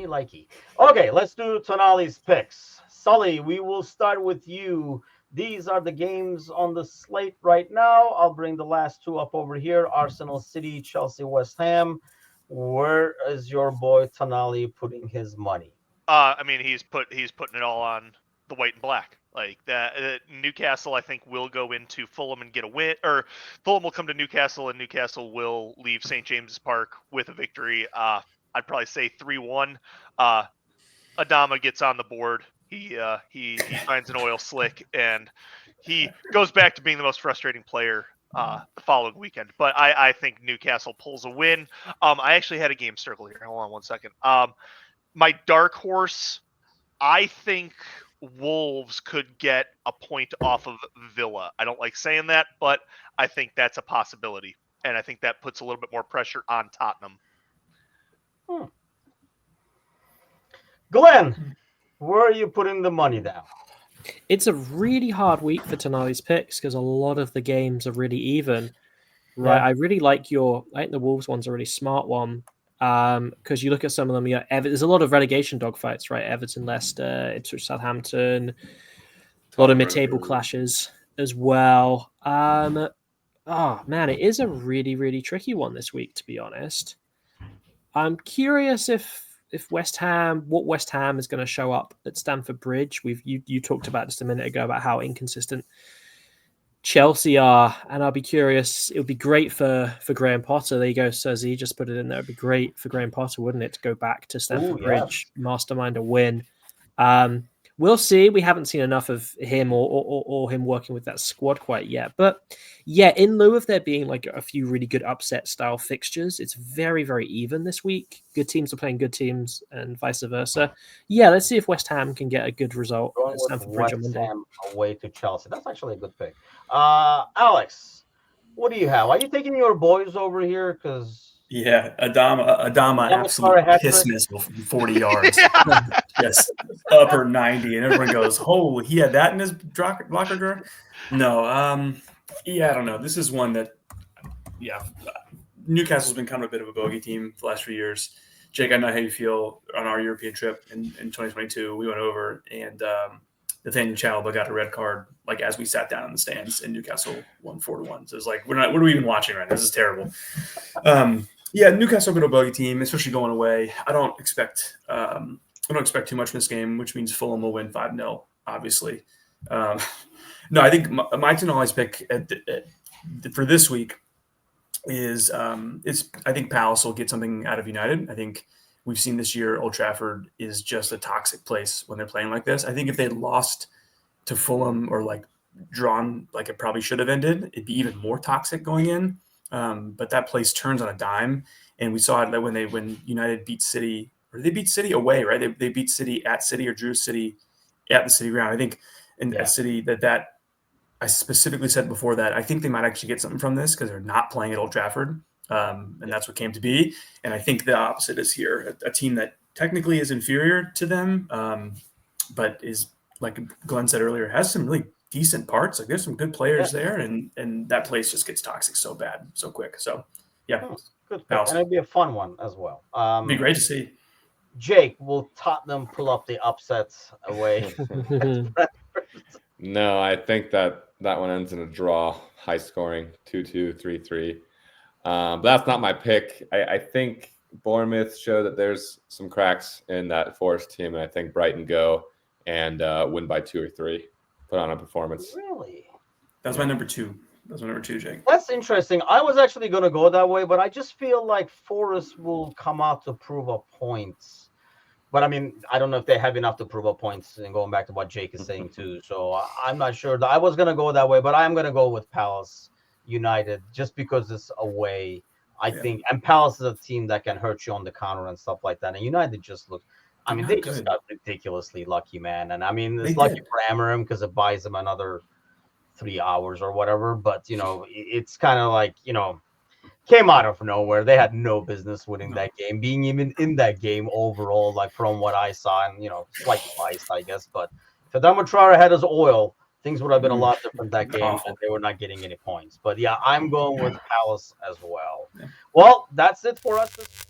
likey. Okay, let's do Tonali's picks. Sully, we will start with you. These are the games on the slate right now. I'll bring the last two up over here. Arsenal City, Chelsea, West Ham. Where is your boy Tonali putting his money? I mean, he's putting it all on the white and black. Like that, Newcastle, I think, will go into Fulham and get a win, or Fulham will come to Newcastle, and Newcastle will leave St. James's Park with a victory. I'd probably say 3-1. Adama gets on the board. He finds an oil slick, and he goes back to being the most frustrating player the following weekend. But I think Newcastle pulls a win. I actually had a game circle here. Hold on one second. My dark horse, I think Wolves could get a point off of Villa. I don't like saying that, but I think that's a possibility. And I think that puts a little bit more pressure on Tottenham. Glenn, where are you putting the money down? It's a really hard week for Tonali's picks because a lot of the games are really even. Right, I really like I think the Wolves one's a really smart one. Because you look at some of them, there's a lot of relegation dogfights, right? Everton, Leicester, Ipswich, Southampton, a lot of mid-table clashes as well. Oh man, it is a really, really tricky one this week, to be honest. I'm curious if West Ham is going to show up at Stamford Bridge. You talked about just a minute ago about how inconsistent Chelsea are, and I'll be curious. It would be great for Graham Potter. There you go, Sir Z. Just put it in there. It'd be great for Graham Potter, wouldn't it, to go back to Stamford Bridge, mastermind a win. We'll see. We haven't seen enough of him or him working with that squad quite yet. But yeah, in lieu of there being like a few really good upset style fixtures, it's very, very even this week. Good teams are playing good teams and vice versa. Yeah, let's see if West Ham can get a good result at Stamford Bridge on Monday. West Ham away to Chelsea. That's actually a good pick. Alex, what do you have? Are you taking your boys over here? Because Adama absolutely pissed missile from 40 yards. Yes, upper 90, and everyone goes, "Oh, he had that in his locker drawer." No, I don't know. This is one that, Newcastle's been kind of a bit of a bogey team the last few years. Jake, I know how you feel on our European trip in 2022. We went over, and Nathaniel Chalobah got a red card like as we sat down in the stands, and Newcastle won 4-1. So it's like what are we even watching right now? This is terrible. Newcastle been a bogey team, especially going away. I don't expect too much in this game, which means Fulham will win 5-0. Obviously, no. I think my Tonali's pick for this week is I think Palace will get something out of United. I think we've seen this year Old Trafford is just a toxic place when they're playing like this. I think if they lost to Fulham or like drawn like it probably should have ended, it'd be even more toxic going in. But that place turns on a dime, and we saw it when United beat City, or they beat City away, right? They beat City at City or drew City at the City ground. I think at City that I specifically said before that I think they might actually get something from this because they're not playing at Old Trafford. And that's what came to be. And I think the opposite is here. A team that technically is inferior to them, but is, like Glenn said earlier, has some really decent parts. Like there's some good players there, and that place just gets toxic so bad, so quick. So, good. And it'd be a fun one as well. It'd be great to see. Jake, will Tottenham pull up the upsets away? No, I think that one ends in a draw, high scoring, 2-2, 3-3. But that's not my pick. I think Bournemouth show that there's some cracks in that Forest team, and I think Brighton go and win by 2 or 3. Put on a performance. Really? That's my number 2. Jake. That's interesting. I was actually going to go that way, but I just feel like Forest will come out to prove a point. But I mean, I don't know if they have enough to prove a point, and going back to what Jake is saying too. So I'm not sure. I was going to go that way, but I'm going to go with Palace United just because it's away. I think, and Palace is a team that can hurt you on the counter and stuff like that. And United just look, I mean, they just got ridiculously lucky, man. And I mean, it's lucky for Amarim because it buys them another 3 hours or whatever. But, it's kind of like, came out of nowhere. They had no business winning that game, being even in that game overall, like from what I saw, and, slightly biased, I guess. But if Adama Traore had his oil, things would have been a lot different that game, and they were not getting any points. But, yeah, I'm going with Palace as well. Yeah. Well, that's it for us this